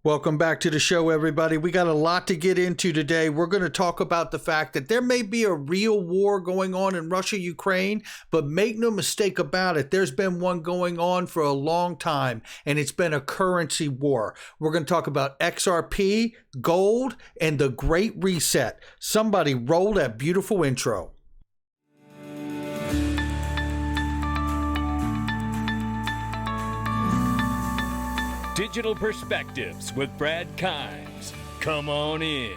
Welcome back to the show, everybody. We got a lot to get into today. We're going to talk about the fact that there may be a real war going on in Russia, Ukraine, but make no mistake about it, there's been one going on for a long time, and it's been a currency war. We're going to talk about XRP, gold, and the Great Reset. Somebody roll that beautiful intro. Digital Perspectives with Brad Kimes. Come on in.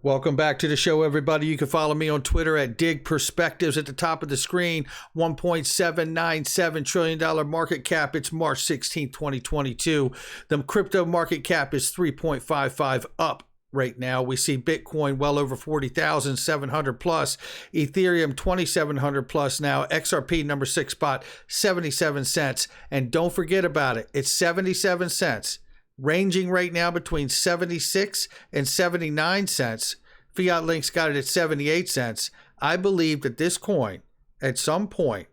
Welcome back to the show, everybody. You can follow me on Twitter at Dig Perspectives at the top of the screen. $1.797 trillion market cap. It's March 16, 2022. The crypto market cap is 3.55 up. Right now, we see Bitcoin well over 40,700 plus, Ethereum 2,700 plus now, XRP number 6 spot, 77 cents. And don't forget about it, it's 77 cents, ranging right now between 76 and 79 cents. Fiat Link's got it at 78 cents. I believe that this coin, at some point,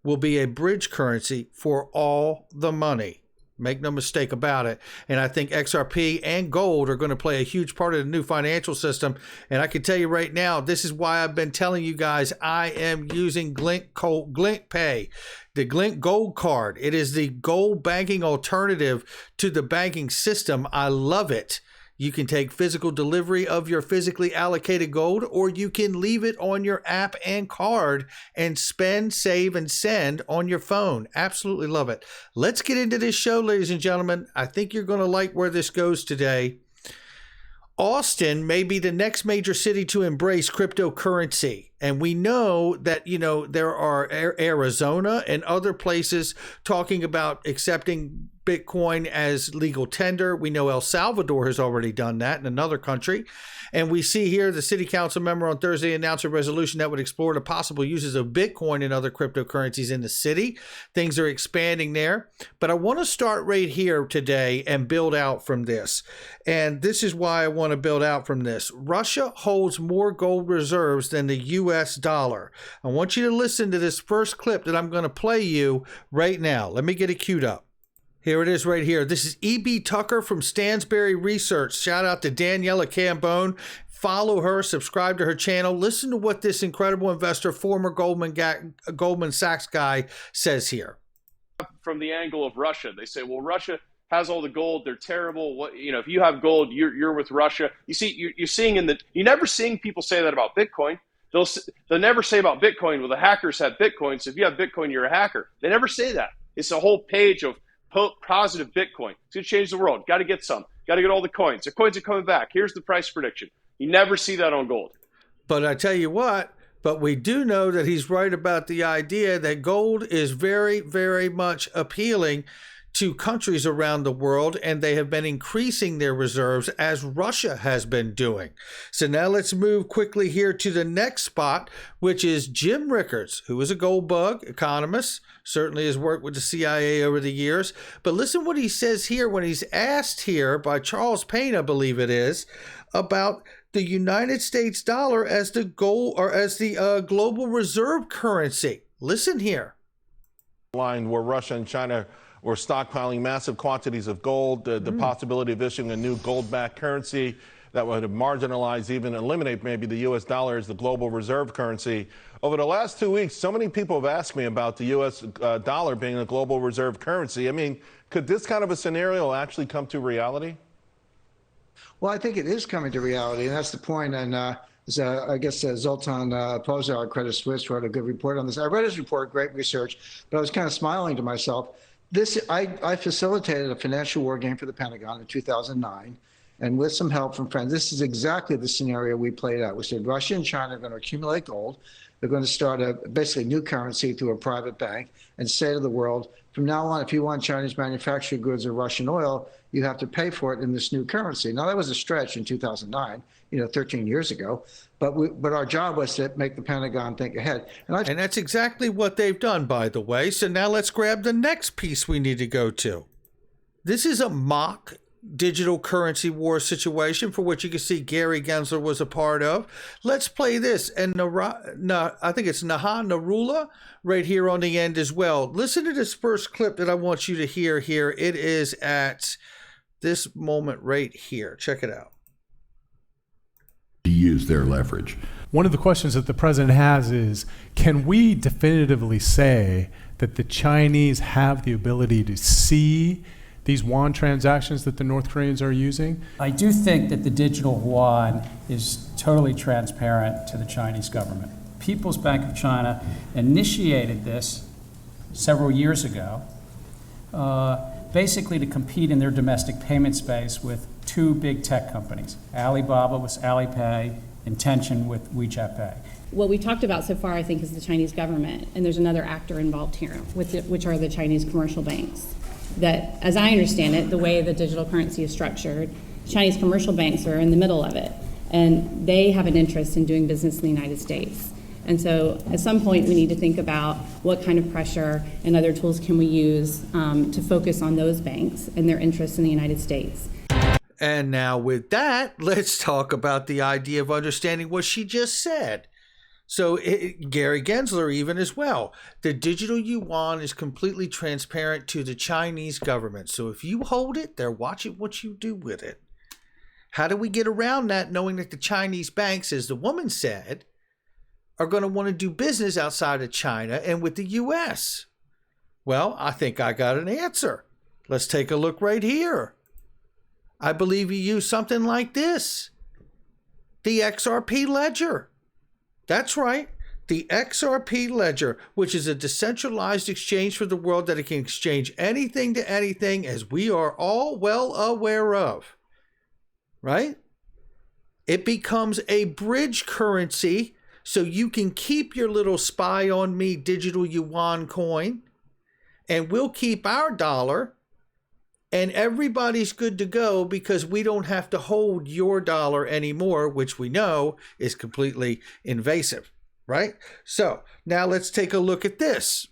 will be a bridge currency for all the money. Make no mistake about it. And I think XRP and gold are going to play a huge part of the new financial system. And I can tell you right now, this is why I've been telling you guys I am using Glint Pay, the Glint Gold Card. It is the gold banking alternative to the banking system. I love it. You can take physical delivery of your physically allocated gold, or you can leave it on your app and card and spend, save, and send on your phone. Absolutely love it. Let's get into this show, ladies and gentlemen. I think you're going to like where this goes today. Austin may be the next major city to embrace cryptocurrency. And we know that, there are Arizona and other places talking about accepting Bitcoin as legal tender. We know El Salvador has already done that in another country. And we see here the city council member on Thursday announced a resolution that would explore the possible uses of Bitcoin and other cryptocurrencies in the city. Things are expanding there. But I want to start right here today and build out from this. And this is why I want to build out from this. Russia holds more gold reserves than the US dollar. I want you to listen to this first clip that I'm going to play you right now. Let me get it queued up. Here it is right here. This is E.B. Tucker from Stansberry Research. Shout out to Daniela Cambone. Follow her, subscribe to her channel. Listen to what this incredible investor, former Goldman Sachs guy, says here. From the angle of Russia, they say, well, Russia has all the gold. They're terrible. If you have gold, you're with Russia. You see, you're seeing you're never seeing people say that about Bitcoin. They'll never say about Bitcoin, well, the hackers have Bitcoin, so if you have Bitcoin, you're a hacker. They never say that. It's a whole page of positive Bitcoin. It's going to change the world. Got to get some. Got to get all the coins. The coins are coming back. Here's the price prediction. You never see that on gold. But I tell you what, but we do know that he's right about the idea that gold is very, very much appealing to countries around the world, and they have been increasing their reserves as Russia has been doing. So now let's move quickly here to the next spot, which is Jim Rickards, who is a gold bug economist, certainly has worked with the CIA over the years. But listen what he says here when he's asked here by Charles Payne, I believe it is, about the United States dollar as the gold or as the global reserve currency. Listen here. Line where Russia and China were stockpiling massive quantities of gold, the possibility of issuing a new gold-backed currency that would have marginalized, even eliminate maybe the U.S. dollar as the global reserve currency. Over the last 2 weeks, so many people have asked me about the U.S. Dollar being a global reserve currency. I mean, could this kind of a scenario actually come to reality? Well, I think it is coming to reality, and that's the point. And I guess Zoltan Pozar, Credit Suisse, wrote a good report on this. I read his report, great research, but I was kind of smiling to myself. I facilitated a financial war game for the Pentagon in 2009, and with some help from friends, this is exactly the scenario we played out. We said Russia and China are going to accumulate gold. They're going to start basically new currency through a private bank and say to the world, from now on, if you want Chinese manufactured goods or Russian oil, you have to pay for it in this new currency. Now, that was a stretch in 2009, 13 years ago. But our job was to make the Pentagon think ahead. And that's exactly what they've done, by the way. So now let's grab the next piece we need to go to. This is a mock digital currency war situation, for which you can see Gary Gensler was a part of. Let's play this. And I think it's Naha Narula right here on the end as well. Listen to this first clip that I want you to hear here. It is at this moment right here. Check it out. To use their leverage. One of the questions that the president has is, can we definitively say that the Chinese have the ability to see these yuan transactions that the North Koreans are using? I do think that the digital yuan is totally transparent to the Chinese government. People's Bank of China initiated this several years ago, basically to compete in their domestic payment space with two big tech companies, Alibaba with Alipay, and Tencent with WeChat Pay. What we talked about so far, I think, is the Chinese government, and there's another actor involved here, which are the Chinese commercial banks. That, as I understand it, the way the digital currency is structured, Chinese commercial banks are in the middle of it, and they have an interest in doing business in the United States. And so at some point, we need to think about what kind of pressure and other tools can we use to focus on those banks and their interests in the United States. And now with that, let's talk about the idea of understanding what she just said. So Gary Gensler even as well. The digital yuan is completely transparent to the Chinese government. So if you hold it, they're watching what you do with it. How do we get around that, knowing that the Chinese banks, as the woman said, are going to want to do business outside of China and with the U.S.? Well, I think I got an answer. Let's take a look right here. I believe you use something like this. The XRP ledger. That's right. The XRP ledger, which is a decentralized exchange for the world that it can exchange anything to anything, as we are all well aware of. Right? It becomes a bridge currency, so you can keep your little spy on me digital yuan coin, and we'll keep our dollar. And everybody's good to go because we don't have to hold your dollar anymore, which we know is completely invasive, right? So now let's take a look at this.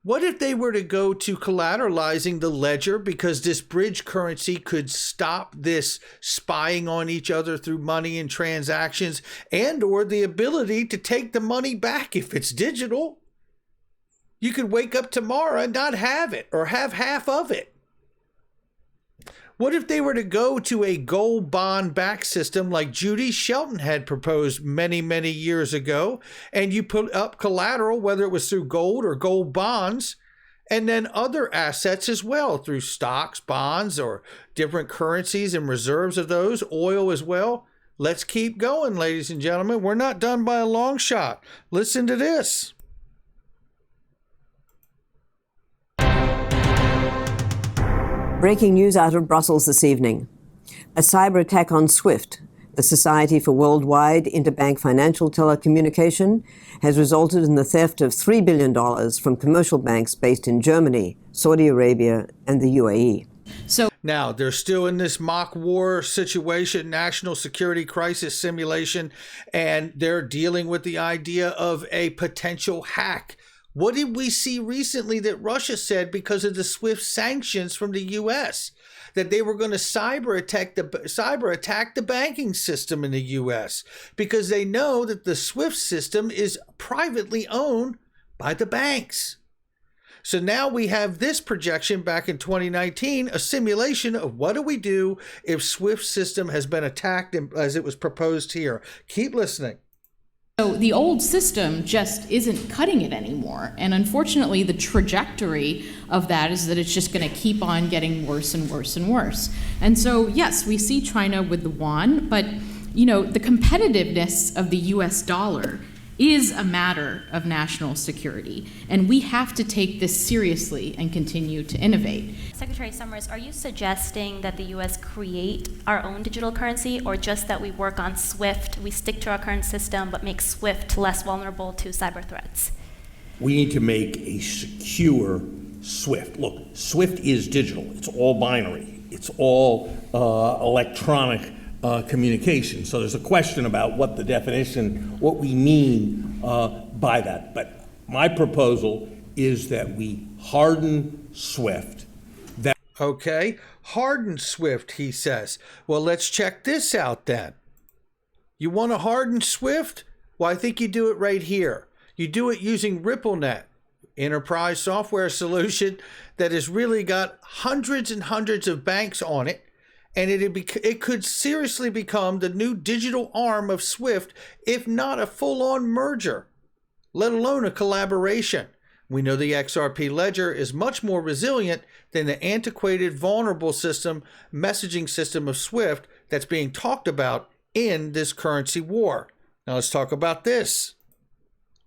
What if they were to go to collateralizing the ledger, because this bridge currency could stop this spying on each other through money and transactions, and or the ability to take the money back if it's digital? You could wake up tomorrow and not have it, or have half of it. What if they were to go to a gold bond back system like Judy Shelton had proposed many, many years ago, and you put up collateral, whether it was through gold or gold bonds, and then other assets as well, through stocks, bonds, or different currencies and reserves of those, oil as well? Let's keep going, ladies and gentlemen. We're not done by a long shot. Listen to this. Breaking news out of Brussels this evening. A cyber attack on SWIFT, the Society for Worldwide Interbank Financial Telecommunication, has resulted in the theft of $3 billion from commercial banks based in Germany, Saudi Arabia, and the UAE. Now, they're still in this mock war situation, national security crisis simulation, and they're dealing with the idea of a potential hack. What did we see recently that Russia said because of the SWIFT sanctions from the U.S.? That they were going to cyber attack the banking system in the U.S. because they know that the SWIFT system is privately owned by the banks. So now we have this projection back in 2019, a simulation of what do we do if SWIFT system has been attacked as it was proposed here. Keep listening. So the old system just isn't cutting it anymore. And unfortunately, the trajectory of that is that it's just going to keep on getting worse and worse and worse. And so, yes, we see China with the yuan, but, you know, the competitiveness of the US dollar is a matter of national security. And we have to take this seriously and continue to innovate. Secretary Summers, are you suggesting that the U.S. create our own digital currency, or just that we work on SWIFT, we stick to our current system, but make SWIFT less vulnerable to cyber threats? We need to make a secure SWIFT. Look, SWIFT is digital. It's all binary. It's all electronic communication. So there's a question about what the definition, what we mean by that. But my proposal is that we harden SWIFT, Okay, harden SWIFT, he says. Well, let's check this out then. You want to harden SWIFT? Well, I think you do it right here. You do it using RippleNet, enterprise software solution that has really got hundreds and hundreds of banks on it. And it could seriously become the new digital arm of SWIFT, if not a full-on merger, let alone a collaboration. We know the XRP ledger is much more resilient than the antiquated, vulnerable messaging system of SWIFT that's being talked about in this currency war. Now let's talk about this.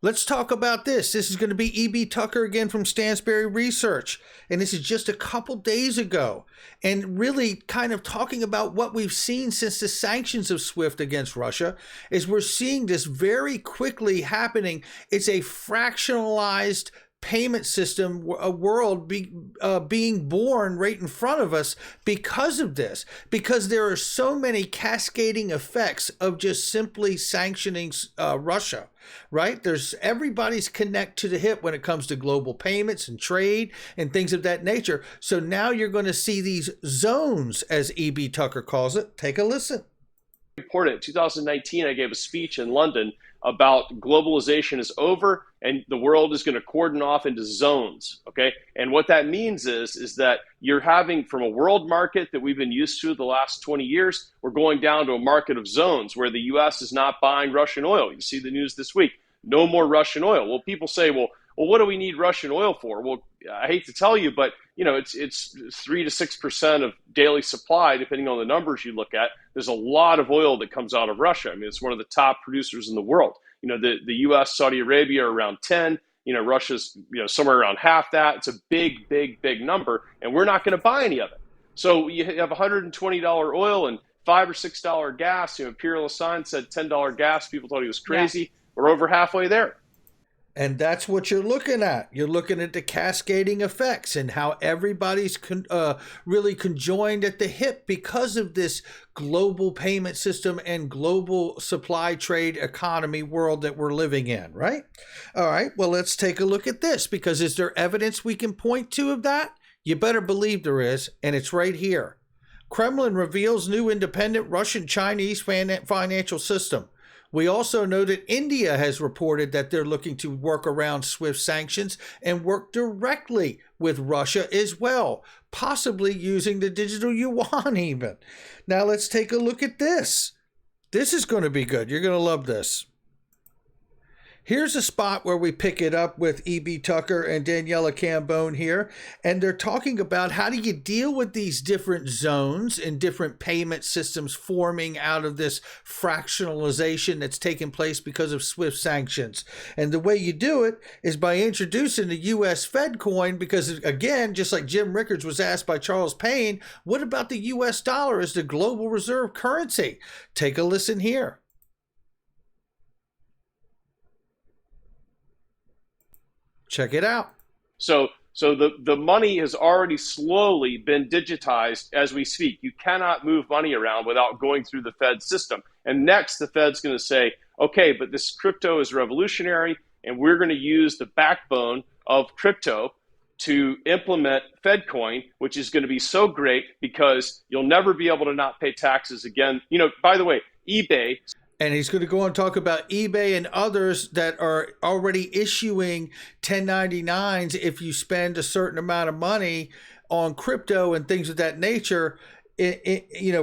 This is going to be E.B. Tucker again from Stansberry Research. And this is just a couple days ago. And really kind of talking about what we've seen since the sanctions of SWIFT against Russia is we're seeing this very quickly happening. It's a fractionalized payment system, a world being born right in front of us because of this, because there are so many cascading effects of just simply sanctioning Russia, right? Everybody's connect to the hip when it comes to global payments and trade and things of that nature. So now you're going to see these zones, as E.B. Tucker calls it. Take a listen. Important. In 2019, I gave a speech in London about globalization is over and the world is going to cordon off into zones, okay? And what that means is that you're having, from a world market that we've been used to the last 20 years, we're going down to a market of zones where the U.S. is not buying Russian oil. You see the news this week, no more Russian oil. Well, people say, well, what do we need Russian oil for? Well, I hate to tell you, but it's 3 to 6% of daily supply, depending on the numbers you look at. There's a lot of oil that comes out of Russia. I mean, it's one of the top producers in the world. The U.S., Saudi Arabia are around 10. Russia's somewhere around half that. It's a big, big, big number, and we're not going to buy any of it. So you have $120 oil and $5 or $6 gas. Imperial Assange said $10 gas. People thought he was crazy. Yeah. We're over halfway there. And that's what you're looking at. You're looking at the cascading effects and how everybody's really conjoined at the hip because of this global payment system and global supply trade economy world that we're living in, right? All right, well, let's take a look at this, because is there evidence we can point to of that? You better believe there is, and it's right here. Kremlin reveals new independent Russian-Chinese financial system. We also know that India has reported that they're looking to work around SWIFT sanctions and work directly with Russia as well, possibly using the digital yuan even. Now let's take a look at this. This is going to be good. You're going to love this. Here's a spot where we pick it up with E.B. Tucker and Daniela Cambone here, and they're talking about how do you deal with these different zones and different payment systems forming out of this fractionalization that's taking place because of SWIFT sanctions. And the way you do it is by introducing the U.S. Fed coin, because again, just like Jim Rickards was asked by Charles Payne, what about the U.S. dollar as the global reserve currency? Take a listen here. Check it out. So the money has already slowly been digitized as we speak. You cannot move money around without going through the Fed system. And next, the Fed's going to say, okay, but this crypto is revolutionary, and we're going to use the backbone of crypto to implement FedCoin, which is going to be so great because you'll never be able to not pay taxes again. By the way, eBay. And he's going to go and talk about eBay and others that are already issuing 1099s if you spend a certain amount of money on crypto and things of that nature,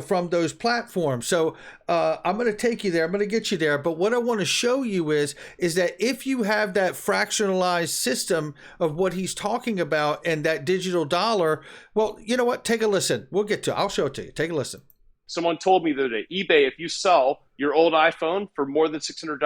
from those platforms. So I'm going to take you there. I'm going to get you there. But what I want to show you is that if you have that fractionalized system of what he's talking about and that digital dollar, well, you know what? Take a listen. We'll get to it. I'll show it to you. Take a listen. Someone told me the other day, eBay, if you sell your old iPhone for more than $600,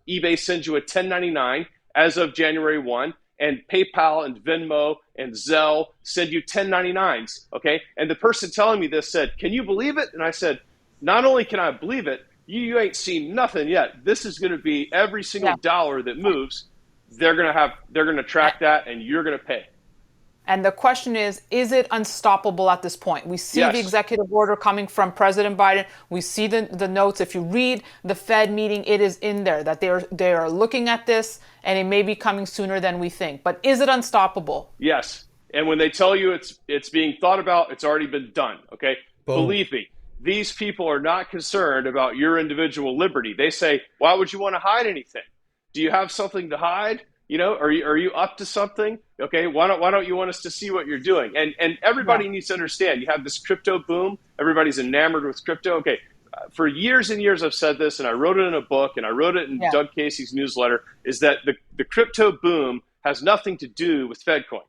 eBay sends you a 1099 as of January 1, and PayPal and Venmo and Zelle send you 1099s, okay? And the person telling me this said, can you believe it? And I said, not only can I believe it, you ain't seen nothing yet. This is going to be every single dollar that moves, they're going to track that, and you're going to pay. And the question is it unstoppable at this point? We see the executive order coming from President Biden. We see the notes. If you read the Fed meeting, it is in there that they are looking at this, and it may be coming sooner than we think. But is it unstoppable? Yes. And when they tell you it's being thought about, it's already been done. Okay. Boom. Believe me, these people are not concerned about your individual liberty. They say, why would you want to hide anything? Do you have something to hide? Are you up to something? Okay, why don't you want us to see what you're doing? And everybody needs to understand, you have this crypto boom. Everybody's enamored with crypto. Okay, for years and years I've said this, and I wrote it in a book, and I wrote it in Doug Casey's newsletter, is that the crypto boom has nothing to do with FedCoin.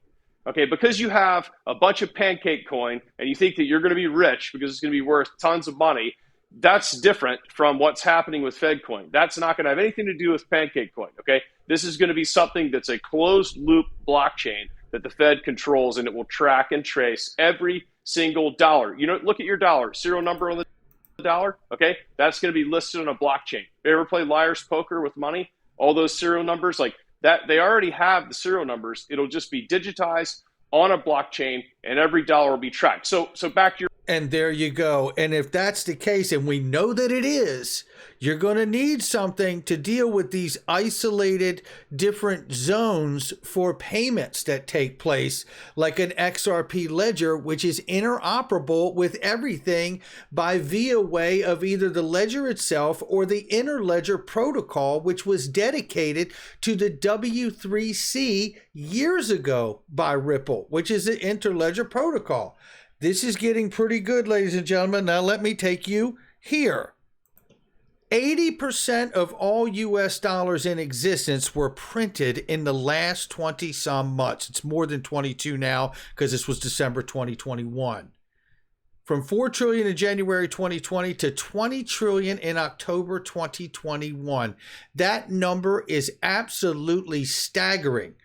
Okay, because you have a bunch of pancake coin and you think that you're going to be rich because it's going to be worth tons of money, that's different from what's happening with FedCoin. That's not going to have anything to do with pancake coin, okay? This is going to be something that's a closed loop blockchain that the Fed controls, and it will track and trace every single dollar. Look at your dollar, serial number on the dollar, okay? That's going to be listed on a blockchain. You ever play liar's poker with money? All those serial numbers, like that, they already have the serial numbers. It'll just be digitized on a blockchain, and every dollar will be tracked. So back to your... And there you go. And if that's the case, and we know that it is, you're going to need something to deal with these isolated different zones for payments that take place, like an XRP ledger, which is interoperable with everything by via way of either the ledger itself or the interledger protocol, which was dedicated to the W3C years ago by Ripple, which is the interledger protocol. This is getting pretty good, ladies and gentlemen. Now let me take you here. 80% of all US dollars in existence were printed in the last 20 some months. It's more than 22 now because this was December 2021. From 4 trillion in January 2020 to 20 trillion in October 2021. That number is absolutely staggering.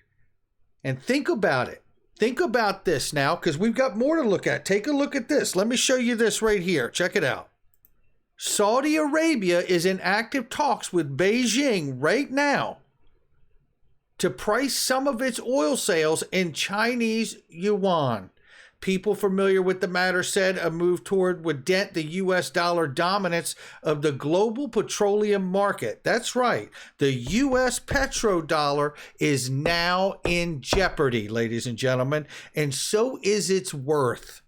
And think about it. Think about this now, because we've got more to look at. Take a look at this. Let me show you this right here. Check it out. Saudi Arabia is in active talks with Beijing right now to price some of its oil sales in Chinese yuan. People familiar with the matter said a move toward would dent the US dollar dominance of the global petroleum market. That's right. The US petrodollar is now in jeopardy, ladies and gentlemen, and so is its worth.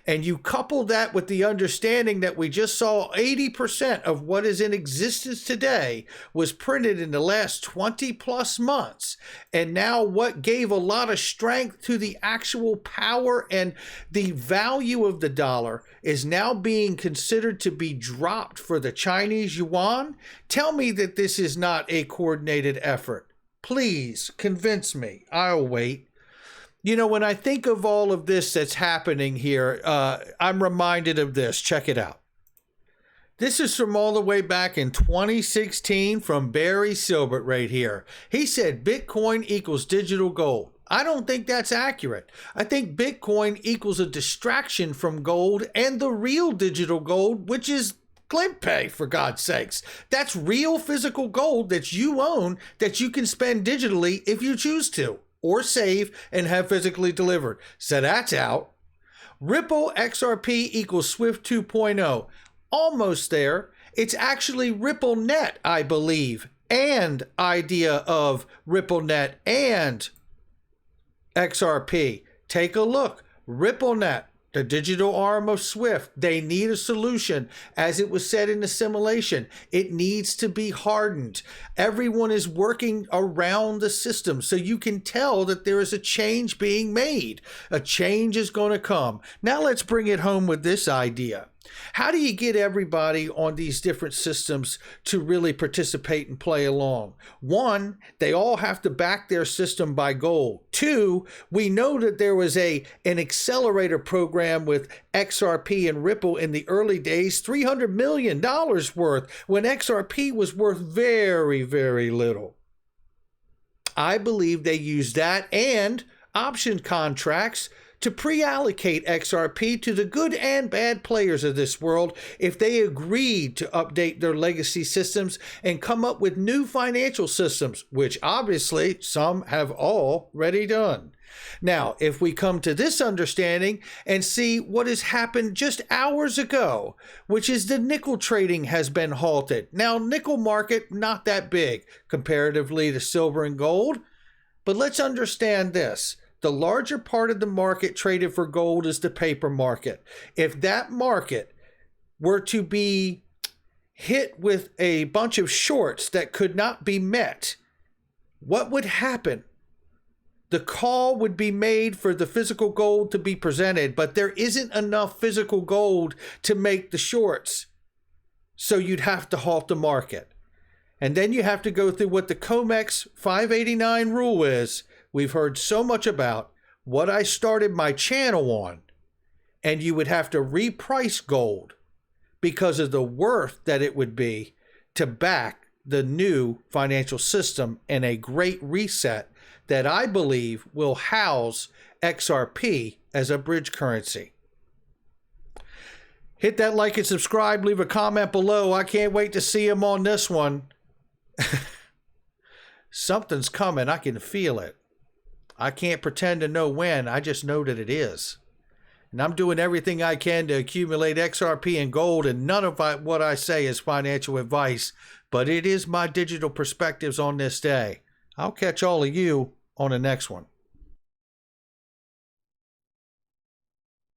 And you couple that with the understanding that we just saw 80% of what is in existence today was printed in the last 20 plus months. And now what gave a lot of strength to the actual power and the value of the dollar is now being considered to be dropped for the Chinese yuan. Tell me that this is not a coordinated effort. Please convince me. I'll wait. When I think of all of this that's happening here, I'm reminded of this. Check it out. This is from all the way back in 2016 from Barry Silbert right here. He said Bitcoin equals digital gold. I don't think that's accurate. I think Bitcoin equals a distraction from gold and the real digital gold, which is Glint Pay, for God's sakes. That's real physical gold that you own that you can spend digitally if you choose to, or save and have physically delivered. So that's out. Ripple XRP equals Swift 2.0. Almost there. It's actually RippleNet, I believe, and idea of RippleNet and XRP. Take a look. RippleNet, the digital arm of SWIFT, they need a solution. As it was said in the simulation, it needs to be hardened. Everyone is working around the system, so you can tell that there is a change being made. A change is going to come. Now let's bring it home with this idea. How do you get everybody on these different systems to really participate and play along? One, they all have to back their system by gold. Two, we know that there was an accelerator program with XRP and Ripple in the early days, $300 million worth, when XRP was worth very, very little. I believe they used that and option contracts to pre-allocate XRP to the good and bad players of this world if they agreed to update their legacy systems and come up with new financial systems, which obviously some have already done. Now, if we come to this understanding and see what has happened just hours ago, which is the nickel trading has been halted. Now, nickel market, not that big comparatively to silver and gold, but let's understand this. The The larger part of the market traded for gold is the paper market. If that market were to be hit with a bunch of shorts that could not be met, what would happen? The call would be made for the physical gold to be presented, but there isn't enough physical gold to make the shorts. So you'd have to halt the market. And then you have to go through what the COMEX 589 rule is. We've heard so much about, what I started my channel on. And you would have to reprice gold because of the worth that it would be to back the new financial system and a great reset that I believe will house XRP as a bridge currency. Hit that like and subscribe. Leave a comment below. I can't wait to see him on this one. Something's coming. I can feel it. I can't pretend to know when. I just know that it is. And I'm doing everything I can to accumulate XRP and gold, and none of what I say is financial advice, but it is my digital perspectives on this day. I'll catch all of you on the next one.